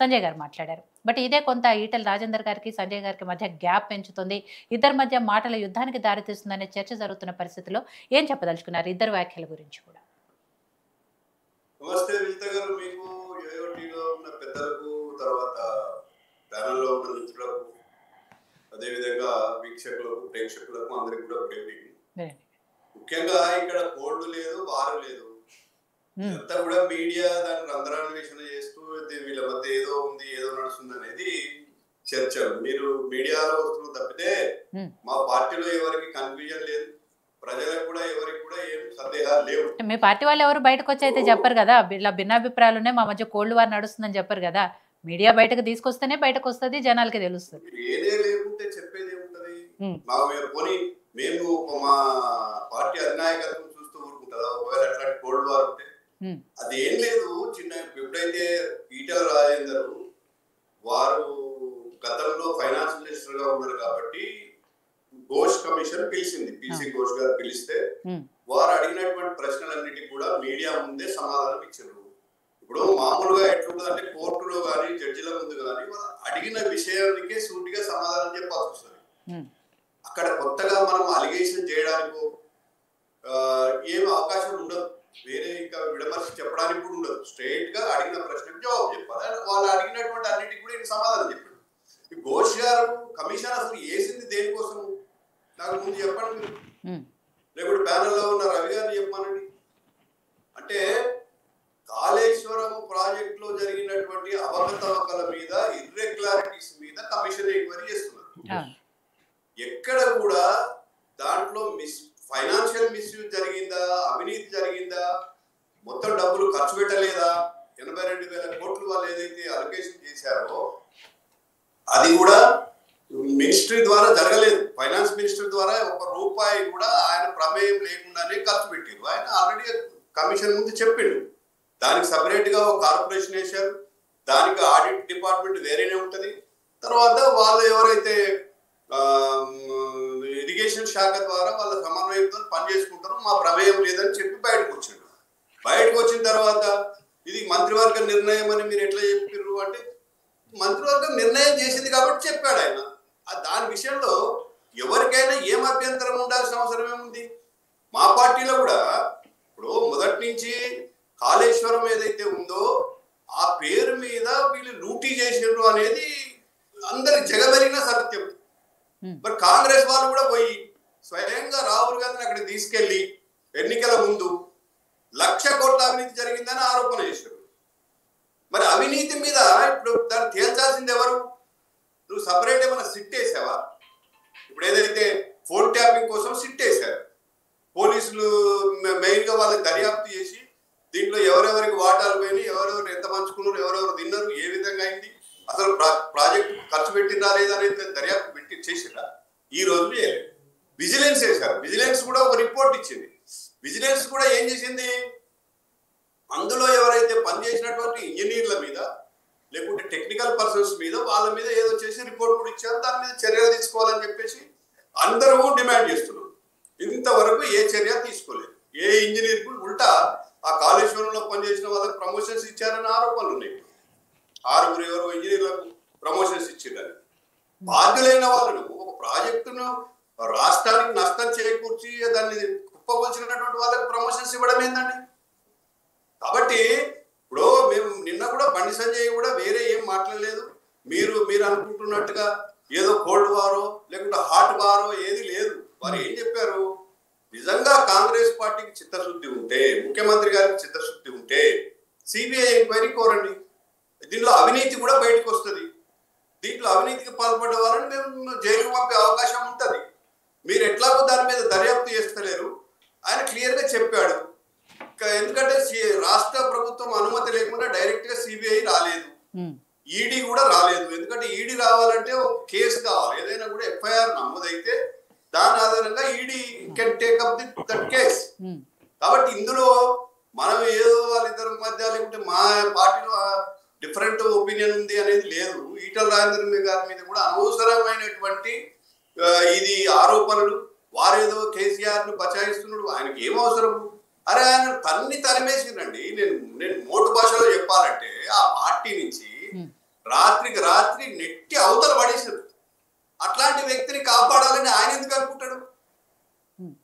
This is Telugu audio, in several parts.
సంజయ్ గారు మాట్లాడారు. బట్ ఇదే కొంత ఈటెల రాజేందర్ గారికి, సంజయ్ గారికి మధ్య గ్యాప్ పెంచుతుంది. ఇద్దరి మధ్య మాటల యుద్ధానికి దారితీస్తుందనే చర్చ జరుగుతున్న పరిస్థితిలో ఏం చెప్పదలుచుకున్నారు ఇద్దరు వ్యాఖ్యల గురించి కూడా? నమస్తే విజిత గారు, మీకు యూఐఓటీలో ఉన్న పెద్దలకు, తర్వాత ప్యానల్లో ఉన్న మిత్రులకు, అదేవిధంగా వీక్షకులకు, ప్రేక్షకులకు అందరికి కూడా గుడ్ ఈవినింగ్. ముఖ్యంగా ఇక్కడ కోల్డ్ లేదు, వారు లేదు, అంతా కూడా మీడియా దాన్ని రంధ్రాన్వేషణ చేస్తూ వీళ్ళ మధ్య ఏదో ఉంది, ఏదో నడుస్తుంది అనేది చర్చ. మీరు మీడియాలో వస్తున్న తప్పితే మా పార్టీలో ఎవరికి కన్ఫ్యూజన్ లేదు, ప్రజలకు కూడా ఎవరికి కూడా ఏం సందేహాలు లేవు. మీ పార్టీ వాళ్ళు ఎవరు బయటకు వచ్చి అయితే చెప్పరు కదా, ఇలా భిన్నాభిప్రాయాలు ఉన్నాయి, మా మధ్య కోల్డ్ వార్ నడుస్తుందని చెప్పరు కదా. మీడియా బయటకు తీసుకొస్తేనే బయటకు వస్తుంది, జనాలకి తెలుస్తుంది. ఏదే లేకుంటే చెప్పేది ఏముంటది? పోనీ మేము మా పార్టీ అధినాయకత్వం చూస్తూ ఊరుకుంటుందా? ఒకవేళ అట్లాంటి కోల్డ్ వార్ ఉంటే అది ఏం లేదు. చిన్న ఎప్పుడైతే ఈటెల రాజేందర్ వారు గతంలో ఫైనాన్స్ మినిస్టర్ గా ఉన్నారు కాబట్టి ఘోష్ కమిషన్ పిలిచింది, పిసి ఘోష్ గారు పిలిస్తే వారు అడిగినటువంటి ప్రశ్నలన్నిటికీ కూడా మీడియా ముందే సమాధానం ఇచ్చారు. ఇప్పుడు మామూలుగా ఎట్లుంటుందంటే కోర్టులో కానీ జడ్జిల ముందు కానీ వాళ్ళు అడిగిన విషయానికే సూటిగా సమాధానం చెప్పాల్సి వస్తుంది. అక్కడ కొత్తగా మనం అలిగేషన్ చేయడానికి ఏం అవకాశం ఉండదు, వేరే ఇంకా విడమర్చి చెప్పడానికి కూడా ఉండదు. స్ట్రైట్ గా అడిగిన ప్రశ్నకు జవాబు చెప్పాలి. వాళ్ళు అడిగినటువంటి అన్నిటికీ కూడా ఈయన సమాధానం చెప్పాడు. ఈ ఘోష్ గారు కమిషన్ అసలు వేసింది దేనికోసం నాకు ముందు చెప్పండి మీరు, లేకపోతే ప్యానల్లో ఉన్న రవి గారిని చెప్పానండి. అంటే కాళేశ్వరం ప్రాజెక్ట్ లో జరిగినటువంటి అవకతవకల మీద, ఇర్రెగ్యులారిటీస్ మీద కమిషన్ ఎంక్వైరీ చేస్తున్నారు. ఎక్కడ కూడా దాంట్లో ఫైనాన్షియల్ మిస్యూజ్ జరిగిందా, అవినీతి జరిగిందా, మొత్తం డబ్బులు ఖర్చు పెట్టలేదా, 82,000 కోట్లు వాళ్ళు ఏదైతే అలొకేషన్ చేశారో అది కూడా మినిస్ట్రీ ద్వారా జరగలేదు. ఫైనాన్స్ మినిస్టర్ ద్వారా ₹1 కూడా ఆయన ప్రమేయం లేకుండానే ఖర్చు పెట్టారు. ఆయన ఆల్రెడీ కమిషన్ ముందు చెప్పిండు. దానికి సపరేట్ గా ఒక కార్పొరేషన్ వేశారు, దానికి ఆడిట్ డిపార్ట్మెంట్ వేరేనే ఉంటుంది. తర్వాత వాళ్ళు ఎవరైతే ఇరిగేషన్ శాఖ ద్వారా వాళ్ళ సమన్వయంతో పనిచేసుకుంటారో మా ప్రమేయం లేదని చెప్పి బయటకు వచ్చిండు. బయటకు వచ్చిన తర్వాత ఇది మంత్రివర్గ నిర్ణయం అని మీరు ఎట్లా చెప్పారు అంటే, మంత్రివర్గం నిర్ణయం చేసింది కాబట్టి చెప్పాడు ఆయన. దాని విషయంలో ఎవరికైనా ఏం అభ్యంతరం ఉండాల్సిన అవసరం ఏముంది? మా పార్టీలో కూడా ఇప్పుడు మొదటి నుంచి కాళేశ్వరం ఏదైతే ఉందో ఆ పేరు మీద వీళ్ళు లూటీ చేసిండ్రు అనేది అందరికి జగమెరిగిన సత్యం. మరి కాంగ్రెస్ వాళ్ళు కూడా పోయి స్వయంగా రాహుల్ గాంధీని అక్కడికి తీసుకెళ్లి ఎన్నికల ముందు 1,00,000 కోట్ల అవినీతి జరిగిందని ఆరోపణ చేశారు. మరి అవినీతి మీద ఇప్పుడు దాన్ని తేల్చాల్సింది ఎవరు? నువ్వు సపరేట్ ఏమైనా సిట్ వేసావా? ఇప్పుడు ఏదైతే ఫోన్ ట్యాపింగ్ కోసం సిట్ వేశారు పోలీసులు, మెయిన్ గా వాళ్ళకి దర్యాప్తు చేసి దీంట్లో ఎవరెవరికి వాటాలు పోయినాయి, ఎవరెవరు ఎంత పంచుకున్నారు, ఎవరెవరు తిన్నారు, ఏ విధంగా అయింది, అసలు ప్రాజెక్ట్ ఖర్చు పెట్టినా లేదా అనేది దర్యాప్తు పెట్టి చేసిరా. ఈ రోజు విజిలెన్స్ చేశారు. విజిలెన్స్ కూడా ఒక రిపోర్ట్ ఇచ్చింది. విజిలెన్స్ కూడా ఏం చేసింది, అందులో ఎవరైతే పనిచేసినటువంటి ఇంజనీర్ల మీద లేకుంటే టెక్నికల్ పర్సన్స్ మీద వాళ్ళ మీద ఏదో చేసి రిపోర్ట్ కూడా ఇచ్చారు. దాని మీద చర్యలు తీసుకోవాలని చెప్పేసి అందరూ డిమాండ్ చేస్తున్నారు. ఇంతవరకు ఏ చర్య తీసుకోలేదు. ఏ ఇంజనీర్ కూడా ఉల్టా ఆ కాళేశ్వరంలో పనిచేసిన వాళ్ళకి ప్రమోషన్స్ ఇచ్చారని ఆరోపణలు ఉన్నాయి. 6 ఎవరు ఇంజనీర్లకు ప్రమోషన్స్ ఇచ్చిందని. బాధ్యులైన వాళ్ళను ఒక ప్రాజెక్టును రాష్ట్రానికి నష్టం చేకూర్చి దాన్ని కుప్పకొచ్చినటువంటి వాళ్ళకి ప్రమోషన్స్ ఇవ్వడం ఏందండి? కాబట్టి ఇప్పుడు మేము నిన్న కూడా బండి సంజయ్ కూడా వేరే ఏం మాట్లాడలేదు. మీరు అనుకుంటున్నట్టుగా ఏదో కోల్డ్ వారో లేకుంటే హాట్ వారో ఏది లేదు. వారు ఏం చెప్పారు, నిజంగా కాంగ్రెస్ పార్టీకి చిత్తశుద్ధి ఉంటే, ముఖ్యమంత్రి గారికి చిత్తశుద్ధి ఉంటే సిబిఐ ఎంక్వైరీ కోరండి. దీంట్లో అవినీతి కూడా బయటకు వస్తుంది. దీంట్లో అవినీతికి పాల్పడ్డ వాళ్ళని మేము జైలుకు పంపే అవకాశం ఉంటుంది. మీరు ఎట్లాగో దాని మీద దర్యాప్తు చేస్తలేరు. ఆయన క్లియర్ గా చెప్పాడు. ఎందుకంటే రాష్ట్ర ప్రభుత్వం అనుమతి లేకుండా డైరెక్ట్ గా సిబిఐ రాలేదు, ఈడీ కూడా రాలేదు. ఎందుకంటే ఈడీ రావాలంటే ఒక కేసు కావాలి. ఏదైనా కూడా ఎఫ్ఐఆర్ నమోదైతే దాని ఆధారంగా ED can take up that case. కాబట్టి ఇందులో మనం ఏదో వాళ్ళిద్దరి మధ్య లేకుంటే మా పార్టీలో డిఫరెంట్ ఒపీనియన్ ఉంది అనేది లేదు. ఈటెల రాజేందర్ గారి మీద కూడా అనవసరమైనటువంటి ఇది ఆరోపణలు. వారేదో కేసీఆర్ ను బచాయిస్తున్నాడు, ఆయనకి ఏం అవసరం? అరే ఆయన తరిమేసిందండి. నేను మోటు భాషలో చెప్పాలంటే ఆ పార్టీ నుంచి రాత్రికి రాత్రి నెట్టి అవతల పడేసారు. అట్లాంటి వ్యక్తిని కాపాడాలని ఆయన ఎందుకు అనుకుంటాడు?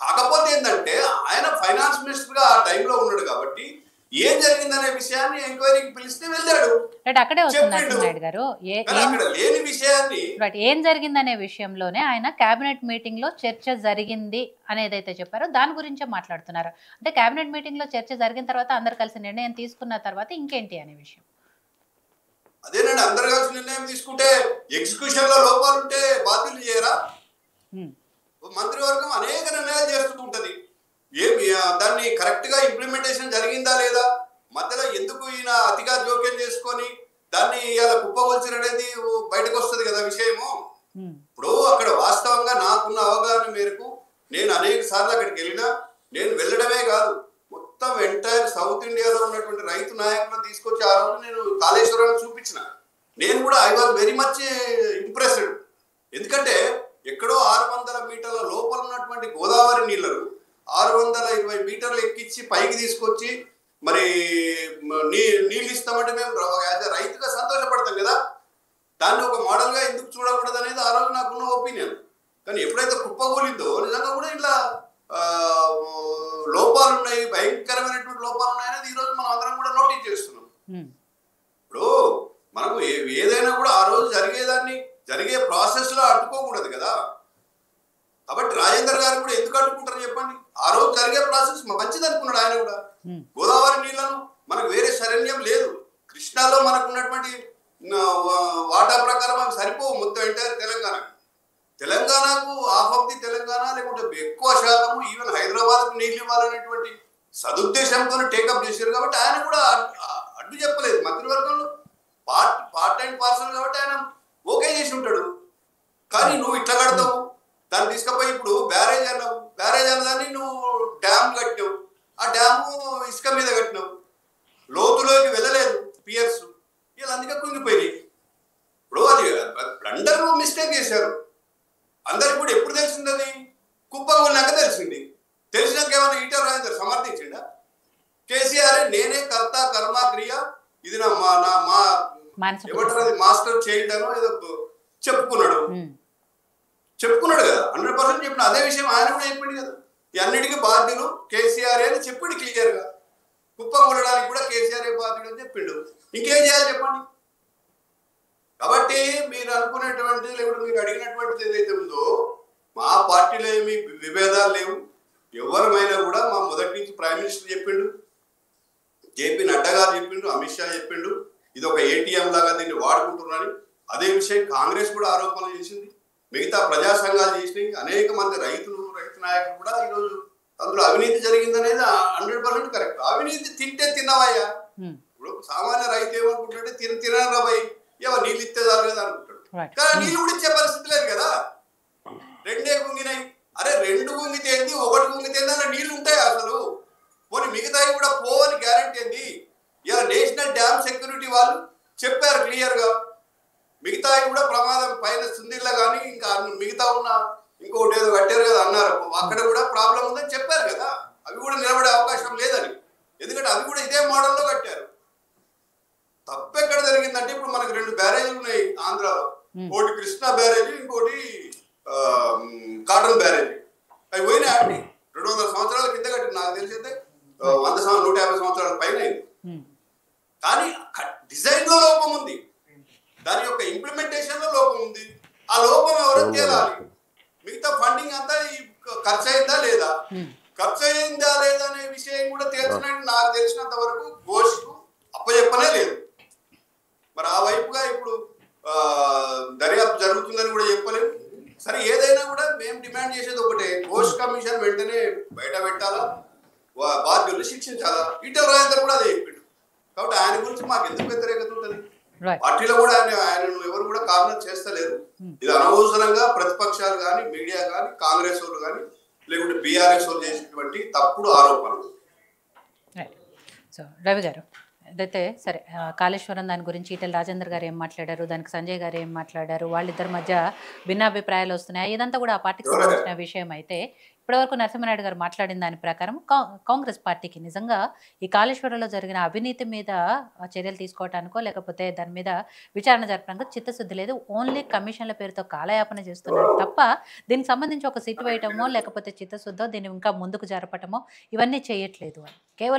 కాకపోతే ఏంటంటే ఆయన ఫైనాన్స్ మినిస్టర్ గా ఆ టైంలో ఉన్నాడు కాబట్టి ఏం జరిగిందనే విషయాన్ని ఎంక్వైరీకి పిలిస్తే వెళ్ళాడు. అక్కడే వస్తుంది గారు. అక్కడ లేని విషయాన్ని ఏం జరిగిందనే విషయంలోనే ఆయన కేబినెట్ మీటింగ్ లో చర్చ జరిగింది అనేదైతే చెప్పారో దాని గురించే మాట్లాడుతున్నారు. అంటే కేబినెట్ మీటింగ్ లో చర్చ జరిగిన తర్వాత అందరు కలిసి నిర్ణయం తీసుకున్న తర్వాత ఇంకేంటి అనే విషయం. అదేనండి, అందరు కలిసి నిర్ణయం తీసుకుంటే ఎగ్జిక్యూషన్ లో లోపాలు ఉంటే బాధ్యులు చేయరా? మంత్రివర్గం అనేక నిర్ణయాలు చేస్తూ ఉంటది. ఏమి దాన్ని కరెక్ట్ గా ఇంప్లిమెంటేషన్ జరిగిందా లేదా, మధ్యలో ఎందుకు ఈయన అతిగా జోక్యం చేసుకొని దాన్ని ఇలా కుప్పగొల్చిననేది బయటకు వస్తుంది కదా విషయము. ఇప్పుడు అక్కడ వాస్తవంగా నాకున్న అవగాహన మేరకు నేను అనేక సార్లు అక్కడికి వెళ్ళినా, నేను వెళ్ళడమే కాదు మొత్తం ఎంటైర్ సౌత్ ఇండియాలో ఉన్నటువంటి రైతు నాయకులను తీసుకొచ్చి ఆ రోజు నేను కాళేశ్వరాన్ని చూపించిన. నేను కూడా I was very much impressed. ఎందుకంటే ఎక్కడో 600 మీటర్ల లోపల ఉన్నటువంటి గోదావరి నీళ్లను 620 మీటర్లు ఎక్కించి పైకి తీసుకొచ్చి మరి నీళ్ళు ఇస్తామంటే మేము రైతుగా సంతోషపడతాం కదా. దాన్ని ఒక మోడల్ గా ఎందుకు చూడకూడదు అనేది ఆ రోజు నాకున్న ఒపీనియన్. కానీ ఎప్పుడైతే కుప్పకూలిందో నిజంగా కూడా ఇలా లోపాలు ఉన్నాయి, భయంకరమైనటువంటి లోపాలు ఉన్నాయనేది ఈ రోజు మనం అందరం కూడా నోటీస్ చేస్తున్నాం. ఇప్పుడు మనకు ఏదైనా కూడా ఆ రోజు జరిగే ప్రాసెస్ లో అడ్డుకోకూడదు కదా. కాబట్టి రాజేందర్ గారు కూడా ఎందుకు అడ్డుకుంటారు చెప్పండి? ఆ రోజు జరిగే ప్రాసెస్ మంచిది అనుకున్నాడు ఆయన కూడా. గోదావరి నీళ్లను మనకు వేరే శరణ్యం లేదు. కృష్ణాలో మనకు ఉన్నటువంటి వాటా ప్రకారం అవి సరిపోవు మొత్తం ఎంటైర్ తెలంగాణకు హాఫ్ ఆఫ్ ది తెలంగాణ లేకుంటే ఎక్కువ శాతము ఈవెన్ హైదరాబాద్కు నీళ్ళు ఇవ్వాలనేటువంటి సదుద్దేశంతో టేకప్ చేశారు. కాబట్టి ఆయన కూడా అడ్డు చెప్పలేదు. మంత్రివర్గంలో పార్ట్ అండ్ పార్సల్ కాబట్టి ఆయన ఓకే చేసి ఉంటాడు. కానీ నువ్వు ఇట్లా కడతావు, దాన్ని తీసుకుపోయి ఇప్పుడు బ్యారేజ్ అన్నావు, బ్యారేజ్ అన్నదాన్ని నువ్వు డ్యామ్ కట్టావు, ఆ డ్యాము ఇసుక మీద కట్టినావు, లోతులోకి వెళ్ళలేదు పియర్స్, వీళ్ళు అందుకే కుంగిపోయినాయి. ఇప్పుడు అది బ్లండర్ మిస్టేక్ చేశారు. అందరికి కూడా ఎప్పుడు తెలిసింది? అది కుప్పగొల్లాక తెలిసింది. తెలిసినాక ఏమైనా ఈటల రాజేందర్ సమర్థించిండా? కేసీఆర్ నేనే కర్త కర్మ క్రియ, ఇది నా ఏమంటారు అది మాస్టర్ చేయడానో ఏదో చెప్పుకున్నాడు కదా. 100% చెప్పిన అదే విషయం ఆయన కూడా చెప్పిండు కదా. ఈ అన్నిటికీ బాధ్యులు కేసీఆర్ అని చెప్పిండు క్లియర్ గా. కుప్ప కొనడానికి కూడా కేసీఆర్ బాధ్యుడు అని చెప్పిండు. ఇంకేం చేయాలి చెప్పండి? కాబట్టి మీరు అనుకునేటువంటి లేకపోతే మీరు అడిగినటువంటిది ఏదైతే ఉందో, మా పార్టీలో ఏమి విభేదాలు లేవు. ఎవరమైనా కూడా మా మొదటి నుంచి ప్రైమ్ మినిస్టర్ చెప్పిండు, జేపీ నడ్డా గారు చెప్పిండు, అమిత్ షా చెప్పిండు, ఇది ఒక ఏటీఎం లాగా దీన్ని వాడుకుంటున్నారని. అదే విషయం కాంగ్రెస్ కూడా ఆరోపణలు చేసింది, మిగతా ప్రజా సంఘాలు చేసినాయి, అనేక మంది రైతు నాయకులు కూడా ఈరోజు అందులో అవినీతి జరిగిందనేది 100% కరెక్ట్. అవినీతి తింటే తిన్నవయ్యా. ఇప్పుడు సామాన్య రైతు ఏమనుకుంటుంటే తినరా భయ్, ఏమో నీళ్ళు ఇస్తే చాలు కదా అనుకుంటాడు. కానీ నీళ్ళు కూడా ఇచ్చే పరిస్థితి లేదు కదా. 2 కుంగినాయి. అరే 2 కుంగితే ఏంది, 1 కుంగితే ఏంది, అలా నీళ్లు ఉంటాయి అసలు. పోనీ మిగతాయి కూడా పోవని గ్యారంటీ ఏంది? ఇలా నేషనల్ డ్యామ్ సెక్యూరిటీ వాళ్ళు చెప్పారు క్లియర్ గా, మిగతాయి కూడా ప్రమాదం పైన సుందిల్లా కానీ ఇంకా మిగతా ఉన్న ఇంకొకటి ఏదో కట్టారు కదా అన్నారు, అక్కడ కూడా ప్రాబ్లం ఉందని చెప్పారు కదా. అవి కూడా నిలబడే అవకాశం లేదని, ఎందుకంటే అవి కూడా ఇదే మోడల్లో కట్టారు. తప్పెక్కడ జరిగిందంటే ఇప్పుడు మనకు 2 బ్యారేజీలు ఉన్నాయి ఆంధ్రాలో, ఒకటి కృష్ణా బ్యారేజీ, ఇంకోటి కాటన్ బ్యారేజీ. అవి పోయినాయి అండి. 200 సంవత్సరాల కింద కట్టింది, నాకు తెలిసి అయితే 150 సంవత్సరాల పైన అయింది. కానీ డిజైన్ లో లోపం ఉంది, దాని యొక్క ఇంప్లిమెంటేషన్ లో లోపం ఉంది. ఆ లోపం ఎవరో తేలాలి. మిగతా ఫండింగ్ అంతా ఖర్చు అయిందా లేదా, ఖర్చు అయిందా లేదా అనే విషయం కూడా తేల్చినట్టు నాకు తెలిసినంత వరకు ఘోష్కు అప్పచెప్పనే లేదు. మరి ఆ వైపుగా ఇప్పుడు దర్యాప్తు జరుగుతుందని కూడా చెప్పలేము. సరే ఏదైనా కూడా మేము డిమాండ్ చేసేది ఒకటే, ఘోష్ కమిషన్ వెంటనే బయట పెట్టాలా, బాధ్యులు శిక్షించాలా. ఈటల రాజేందర్ కూడా అదే చెప్పిండు. కాబట్టి ఆయన గురించి మాకు ఎందుకు వ్యతిరేకత ఉంటుంది? పార్టీలో కూడా ఆయనను ఎవరు కూడా కార్నర్ చేస్తలేరు. ఇది అనవసరంగా ప్రతిపక్షాలు కానీ, మీడియా కానీ, కాంగ్రెస్ వాళ్ళు కానీ, లేకుంటే బీఆర్ఎస్ వాళ్ళు చేసేటువంటి తప్పుడు ఆరోపణలు. సో రవి గారు, అదైతే సరే, కాళేశ్వరం దాని గురించి ఈటల రాజేందర్ గారు ఏం మాట్లాడారు, దానికి సంజయ్ గారు ఏం మాట్లాడారు, వాళ్ళిద్దరి మధ్య భిన్నాభిప్రాయాలు వస్తున్నాయి, ఇదంతా కూడా ఆ పార్టీకి సంబంధించిన విషయం అయితే ఇప్పటివరకు నరసింహానాయుడు గారు మాట్లాడిన దాని ప్రకారం కాంగ్రెస్ పార్టీకి నిజంగా ఈ కాళేశ్వరంలో జరిగిన అవినీతి మీద చర్యలు తీసుకోవటానికో లేకపోతే దాని మీద విచారణ జరపడానికి చిత్తశుద్ధి లేదు. ఓన్లీ కమిషన్ల పేరుతో కాలయాపన చేస్తున్నారు తప్ప దీనికి సంబంధించి ఒక సిట్ వేయటమో లేకపోతే చిత్తశుద్ధో దీన్ని ఇంకా ముందుకు జరపటమో ఇవన్నీ చేయట్లేదు అని కేవలం